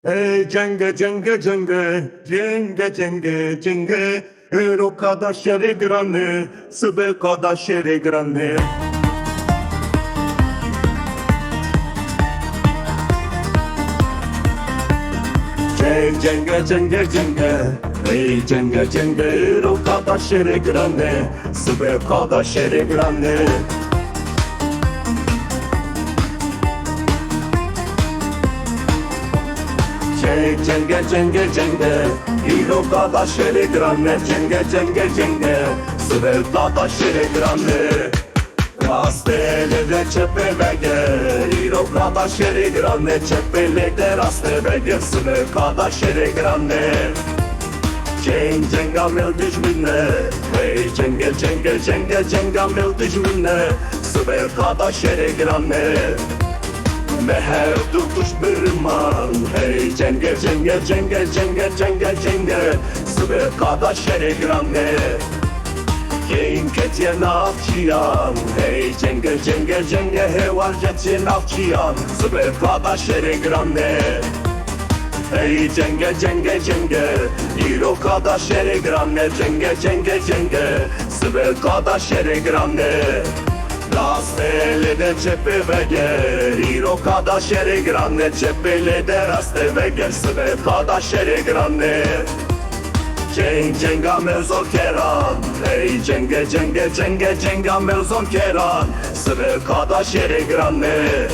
Ey cenge cenge cenge, cenge cenge cenge, ero kada shere grande, sube kada shere grande. Cenge cenge cenge, ey cenge cenge, ero kada shere grande, sube kada shere grande. Cenge cenge cenge, ilo kada shere grande, cenge cenge cenge, svelta da shere grande. Rastele de cepelege, ilo kada shere grande, cepelege rastele svelta da shere grande. Cenga mel düşmüne, hey cenge cenge cenge cenga mel düşmüne, svelta da shere grande. Meher tutuş bir man, hey cenge cenge cenge cenge cenge cenge, sıvı kada şere grande. Kein ketje nafçiyan, hey cenge cenge cenge hevar cetje nafçiyan, sıvı kada şere grande. Hey cenge cenge cenge, iro kada şere grande, cenge cenge cenge, sıvı kada şere grande. Rastele de cepevege, iro kada shere grande, cepele de rastevege, sve kada shere grande. Cenga mevzo keran, hey cenge cenge cenge cenga mevzo keran, sve kada shere grande.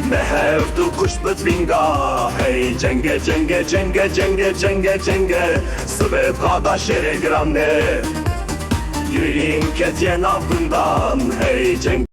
Mehev tu kuş bitvinga, hey cenge cenge cenge cenge cenge cenge, sve kada shere grande. Yüreğim ketyen altından, hey cenge